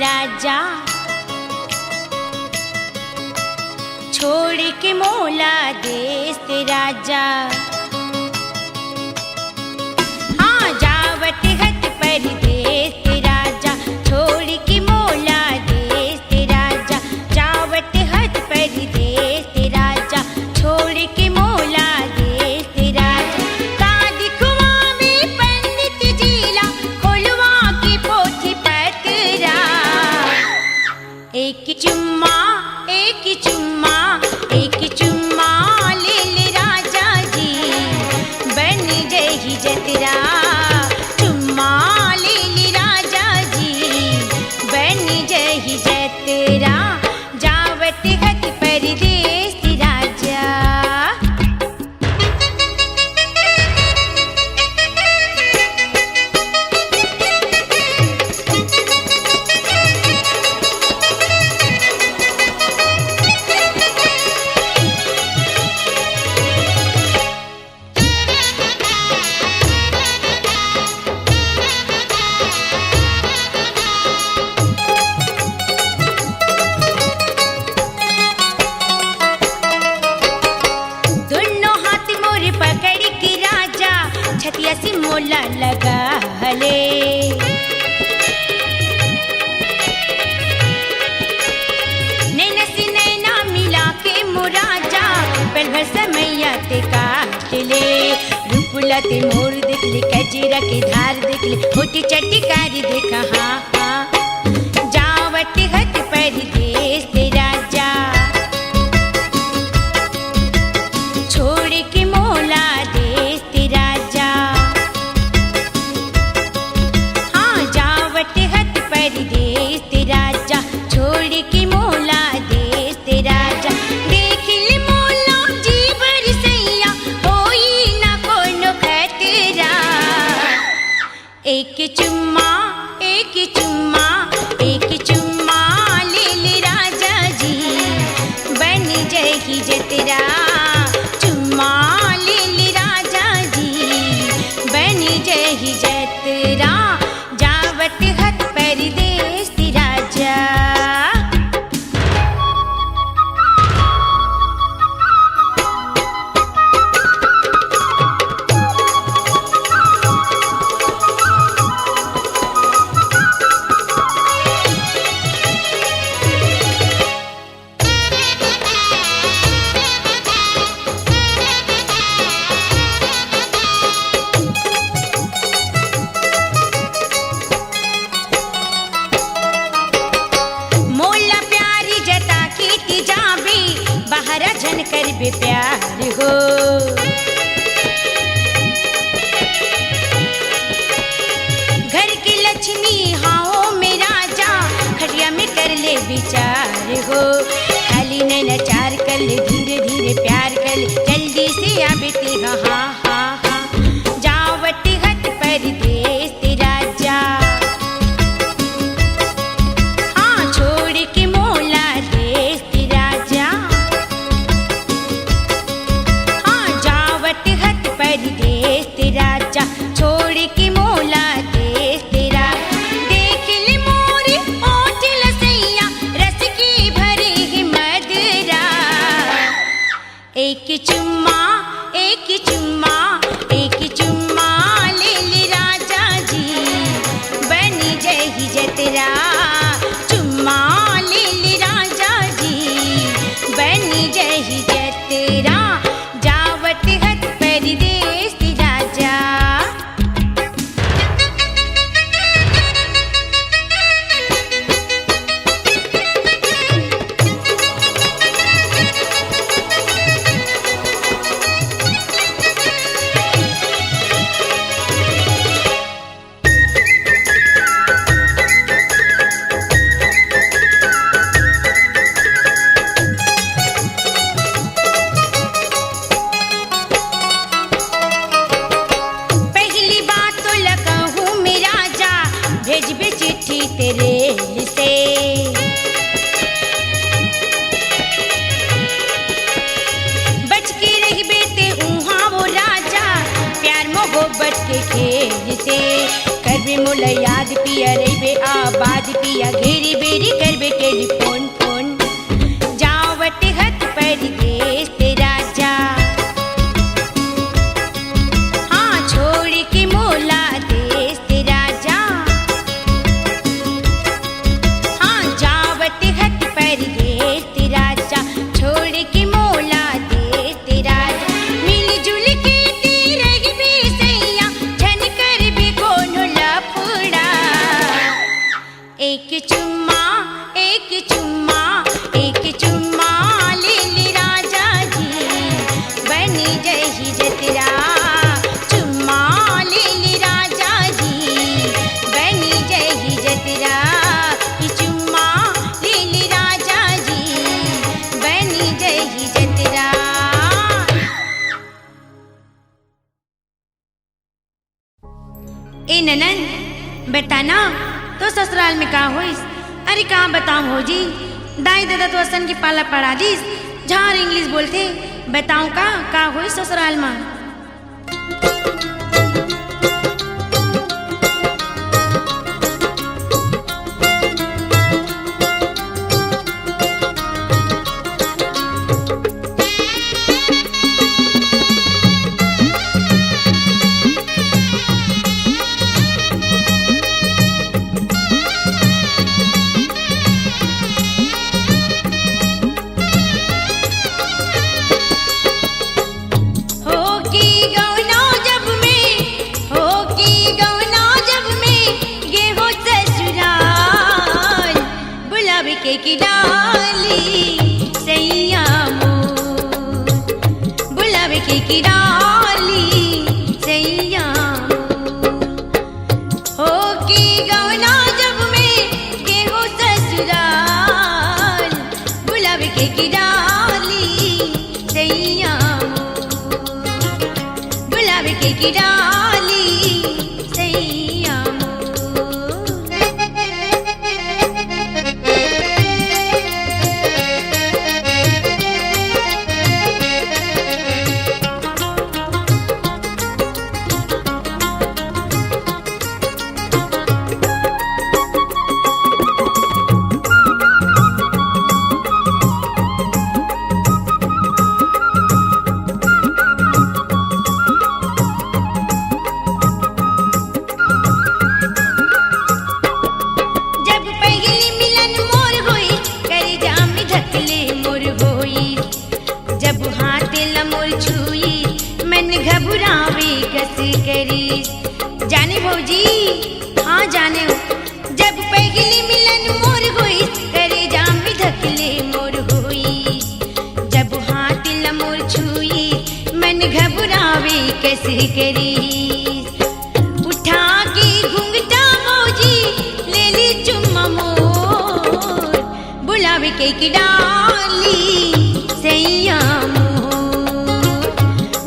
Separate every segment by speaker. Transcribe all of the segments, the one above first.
Speaker 1: राजा, छोड़ के मोला देश ते राजा। हाँ जावत हत परदेस ते राजा, छोड़ के मोला देश ते राजा। जावत हत परदेस ते राजा, छोड़ के मोला देश ते राजा। का दिखवावे पंडित जीला, खोलवा के पोथी पतरा। एक चुम्मा एक चुम्मा ले ले राजा जी, बन जही जतरा। चुम्मा ले ले राजा जी, बन जही जतरा। जावत हत परदेस राजा। छतिया से मोला लगा हले, नैना से नैना मिला के मुराजा। पल भर समैया ते काट ले, रूपला ते मोर देख ले, कजरा के धार देख ले, होटी चटकारी देखा। हाँ हाँ जावत हत परदेस ते राजा, छोड़ के मोला देश ते राजा। हाँ जावत हत परदेस ते राजा, छोड़ के मोला देश ते राजा। देख ले मोला जी बरसैया, होई ना कोनो खतरा। एक चुम्मा ले ले राजा जी, बन जही जतरा। चुम्मा ले ले राजा जी, बन जही जतरा। जावत हत परदेस राजा। बहरा जन कर बे प्यार हो, घर की लक्ष्मी हाँ में राजा। खटिया में कर ले विचार हो, खाली नैना चार कर ले, धीरे धीरे प्यार कर ले, जल्दी से आ बेटे। हाँ हाँ हाँ जावत हत परदेस ते राजा। हाँ छोड़ के मोला देश ते राजा। हत परदेस ते राजा, छोड़ के मोला देश तेरा। देख ले मोरी ओठ लसैया, रस की भरी ही मदरा। एक चुम्मा ले ले राजा जी, बन जही जतरा। चुम्मा ले ले राजा जी, बन जही जतरा। जावत हत परदेस राजा। भेजबे चिट्ठी तेरे से, बच के रहबे ते उहाँ वो राजा। प्यार मोहब्बत के खेल से करबे मोला याद पिया रहिबे आबाद पिया घेरी बेरी कर बे टेलीफोन फोन जावट हत परदेस तेरा जा हाँ छोड़ के मोला देश तेरा जा हाँ जावट हत परदेस तेरा जा छोड़ के मोला देश तेरा जा मिलजुल के तेरे भी सैया झन कर भी कोनो लफड़ा एक चुम्मा ले ले राजा जी बनी जही जतरा चुम्मा ले ले राजा जी बनी जही जतरा चुम्मा ले ले राजा जी बनी जही जतरा। ए ननन बताना तो ससुराल में का होइस? अरे कहाँ बताऊं हो जी, दाई दादा तो असन की पाला पड़ा दीस झार इंग्लिश बोलते बताऊं का होइस ससुराल में। की डाली सैया मोर बुलावे की डाली सैया हो की गौना जब में के हो ससुराल बुलावे की डाली सैया मोर बुलावे की डाली सैया जाने भौजी हाँ जाने जब पहली मिलन मोर होई करे जाम धकले मोर होई जब हाथ लमोर छुई मन घबरावे कैसे करी उठा के घुंघटा मौजी ले ली चुम्मा मोर बुलावे के डाली सैया मोर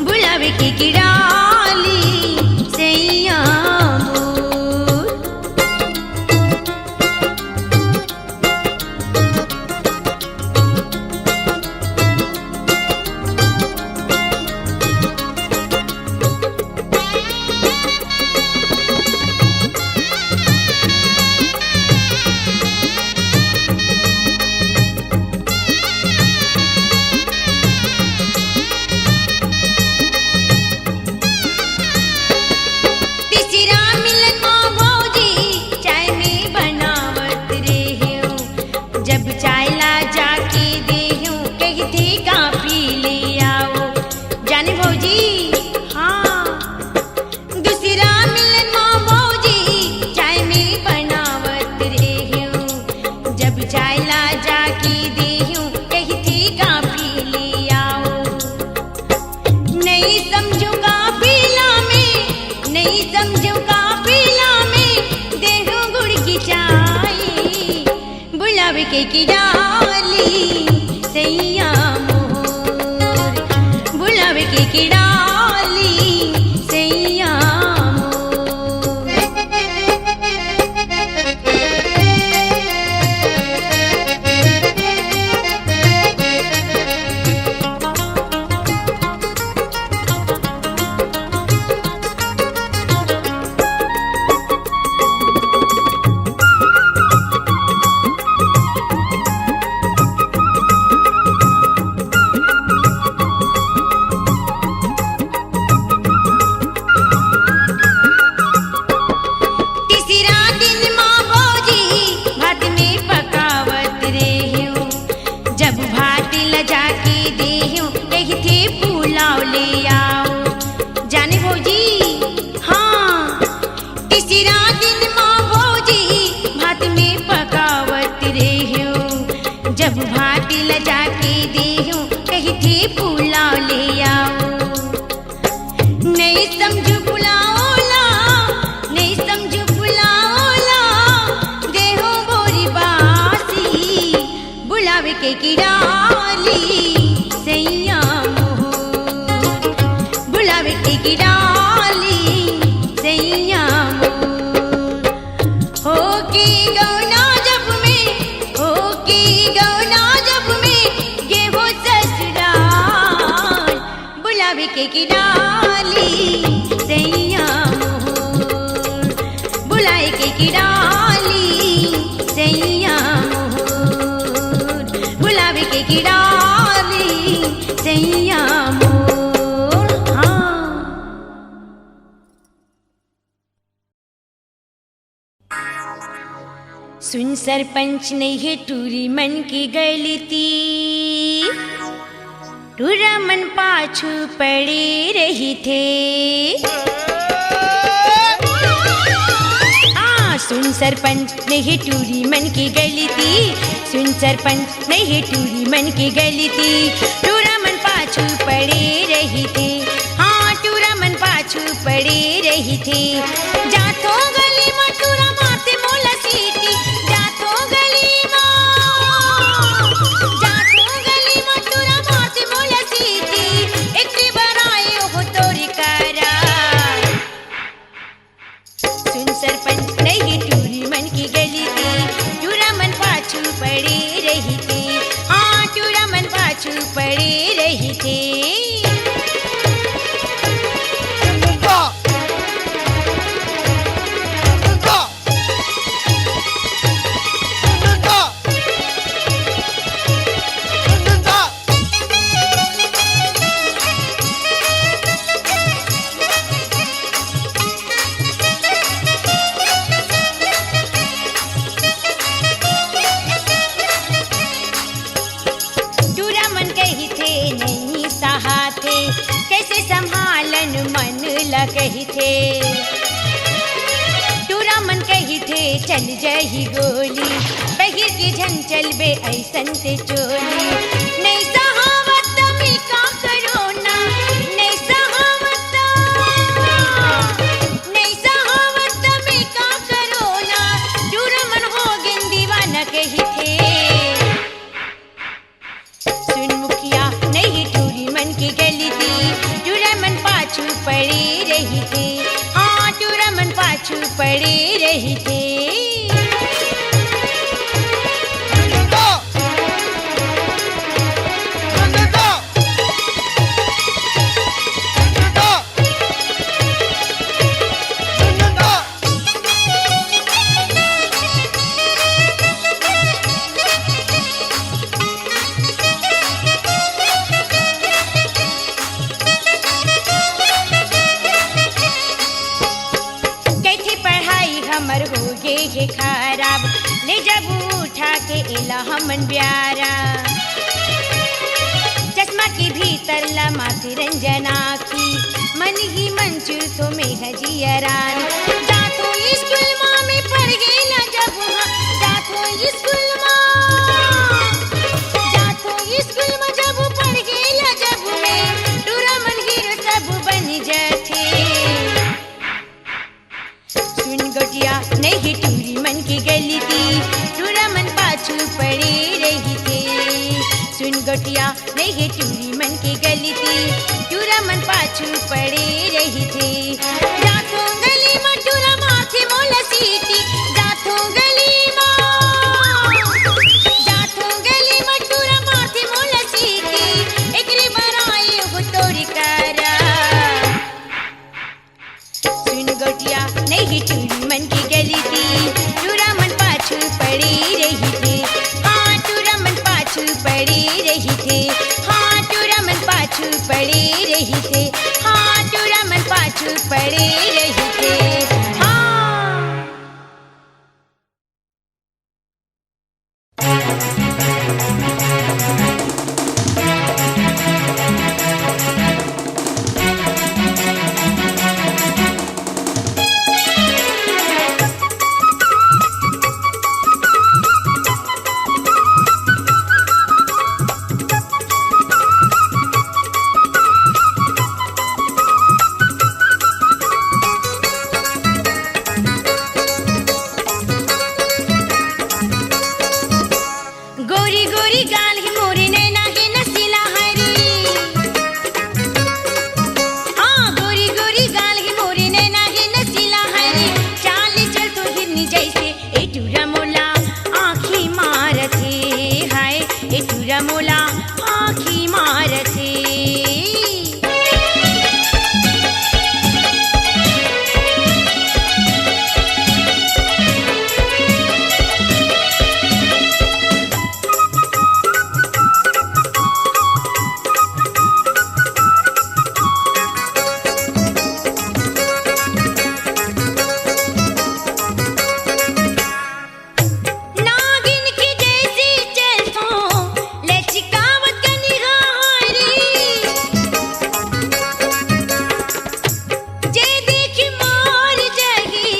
Speaker 1: बुलावे के डाली सैया मोर। की डाली सैया मोर बुलावे की डाली सैया मोर। जब भाटी लजा के देहूं कही थी पुलाव ले आओ। नहीं समझू पुलाओला, नहीं समझू पुलाओला, देहूं बोरी बासी बुलावे के किराली सैया मोर, बुलावे के किराली सैया मोर। हो की गौना जब में, हो की गौना जब में गेहूं ससुराल बुलावे के किराली सैया मोर, बुलाए के किराली सैया मोर, बुलावे के किराली सैया मोर। हाँ सुन सरपंच नहीं है टूरी मन की गलती, टूरा मन पाछू पड़े रही थे। सुन सरपंच नहीं टूरी मन की गलती, सुन सरपंच नहीं टूरी मन की गलती, टूरा मन पाछू पड़े रही थे। हाँ टूरा मन पाछू पड़े रही थे। जातो गली में टूरा माथे मोला सीटी, जातो गली में, जातो गली में टूरा माथे मोला सीटी, एक बराए हो तोरी करा। सुन सरपंच नहीं टूरी मन की गली थी, टूरा मन पाछू पड़े रही थी। हाँ टूरा मन पाछू पड़े रही थी। कैसे संभालन मन लगही थे। टूरा मन कही थे चल जही गोली, बहिर के झन चलबे ऐसन ते चोली। नहीं सहावत में का करो ना, नहीं सहावत, नहीं सहावत में का करो ना, टूरा मन हो गिन दीवाना कही थे। सुन मुखिया नहीं टूरी मन की गली थी, टूरा मन पाछू पड़ी रही थी। हाँ टूरा मन पाछू पड़ी रही थी। हमर हो गे हे खराब, ले जब उठा के एला हमन ब्यारा। चश्मा के भीतर ला माथे रंजना की, मन ही मंचू तो में हजियरान। जातो स्कूल माँ में पढ़ गेला जब, जातो स्कूल माँ, जातो स्कूल में जब पढ़ गेला जब में, टूरा मन हीरो सब बन जाते। सुन गोटिया नहीं टूरी मन की गली थी, टूरा मन पाछू पड़ी रही थी। सुन गोटिया नहीं टूरी मन की गली थी, टूरा मन पाछू पड़ी रही थी। जातो गली में टूरा माथे मोला सीटी, जातो गली में, जातो गली में टूरा माथे मोला सीटी, एकरी बराई हो तोरी करा। सुन गोटिया नहीं टूरी मन की गली थी, टूरा मन पाछू पड़ी रही थी। हाँ टूरा मन पाछू पड़ी रही थी। हाँ टूरा मन पाछू पड़ी रही थी। हाँ टूरा मन पाछू पड़ी रही थी। हाँ गोरी गाल ही मोरे नैना के नसीला है रे। हाँ गोरी गोरी गाल ही मोरे नैना के नसीला है रे। चाल चल तो हिरनी जैसे ए टूरा मोला आँखी मारथे हाय ए टूरा मोला आँखी मारथे। नागिन की जैसी चलतो लचकावत का निहारी। जे देखी मोर जगी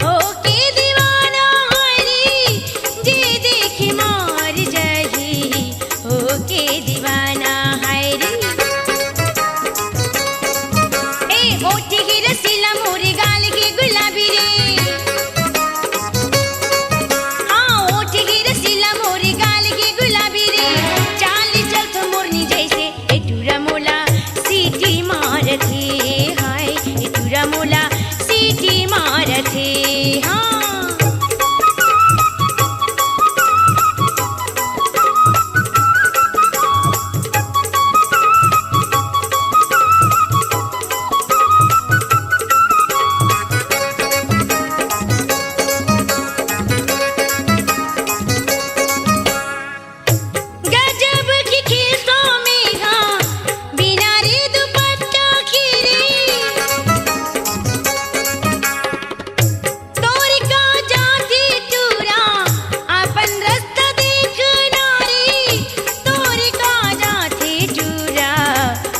Speaker 1: होके दीवाना हरी। जे देखी मोर जगी होके दीवाना हरी। ए होठ की रसीला मोरे गाल की गुलाबी रे। हाँ होठ की रसीला मोरे गाल की गुलाबी रे। चाल चल तो मोरनी जैसे ए टूरा मोला सीटी मारथे हाय ए टूरा मोला सीटी मारथे। हाँ गजब की खीसों में हाँ बिना रे दुपट्टा की रे। तोर का जाती टूरा अपन रास्ता देखना रे। तोर का जाती टूरा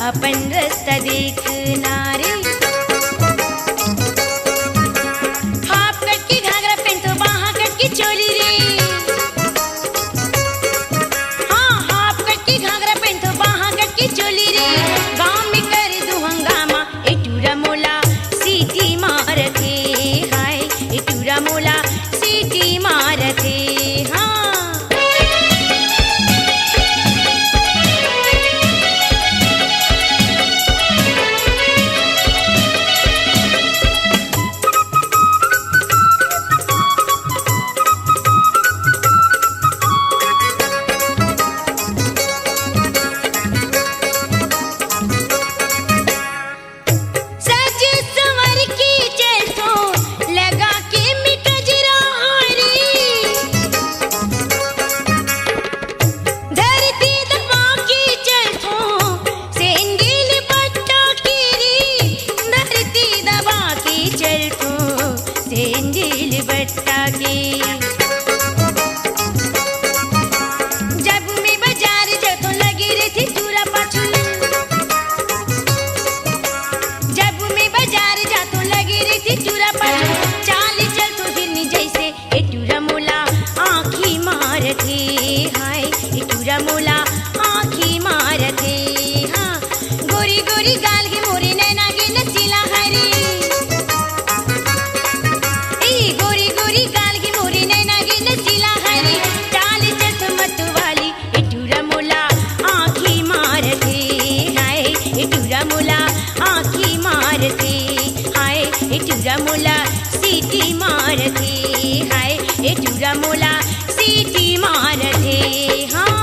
Speaker 1: अपन रास्ता देखना रे। हाफ कट की घाघरा पहन तो बाहा कट की चोली रे। हाँ हाफ कट की घाघरा पहन तो बाहा कट की चोली रे। गाँव में कर दू हंगामा ए टूरा मोला सीटी मारथे हाय ए टूरा मोला सीटी मारथे। हाँ सज संवर की चलतो लगा के मी कजरा हारी। धरती दबा के चलतो सेंडिल पट्टा की रे। धरती दबा के चलतो सेंडिल बट्टा की। जब मैं बाजार जातो लगी रहती टूरा पाछू। जब मैं बाजार जातो लगी रहती टूरा पाछू। चाल चल तो हिरनी जैसे ए टूरा मोला आँखी मारथे हाय ए टूरा मोला आँखी मारथे। हाँ गोरी गोरी गाल के मोरे नैना के नसीला है रे। ए गोरी गोरी गाल के मोरे नैना के नसीला है रे। चाल चल तो मत वाली ए टूरा मोला आँखी मारथे हाय ए टूरा मोला आँखी मारथे हाय ए टूरा मोला सीटी मारथे हाय ए टूरा मोला सीटी मारथे। हाँ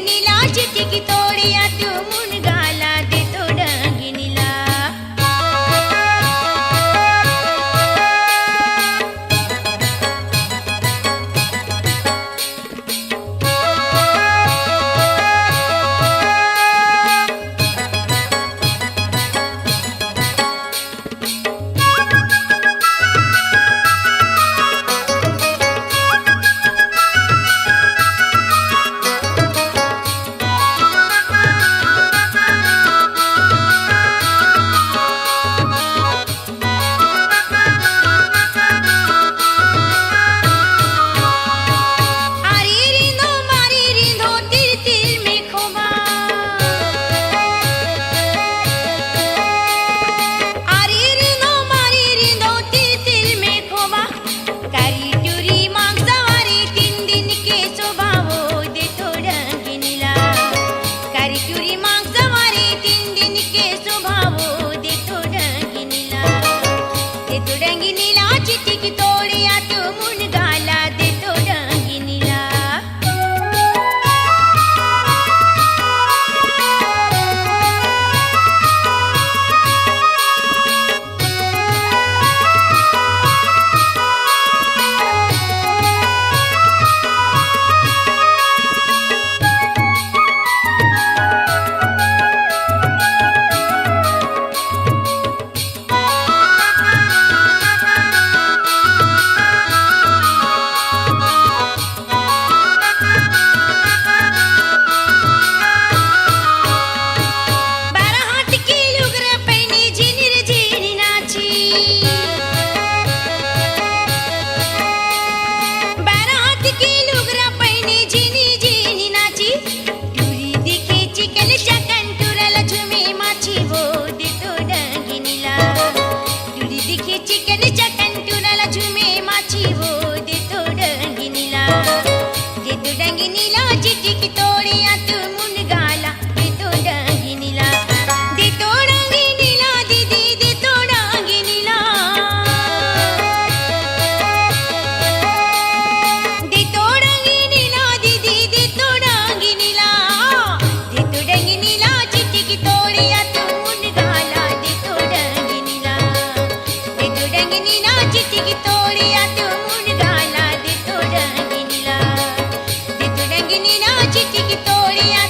Speaker 1: नीला चिटिकी तोडिया तू मुनगाला देतो डांगिनीला. चिटिकी तोडिया तू मुनगाला देतो डांगिनीला. चिकन चकन टुराला झुमे माची वो देतो डांगिनीला. देतो डांगिनीला चिटिकी तोडिया तू मुनगाला देतो डांगिनीला. देतो डांगिनीला दीदी देतो डांगिनीला. देतो डांगिनीला दीदी देतो डांगिनीला. देतो डांगिनीला चिटिकी तोडिया तू मुनगाला देतो डांगिनीला. डांगिनीला चिटिकी तोडिया तू मुनगाला देतो डांगिनीला. देतो डांगिनीला चिटिकी तोडिया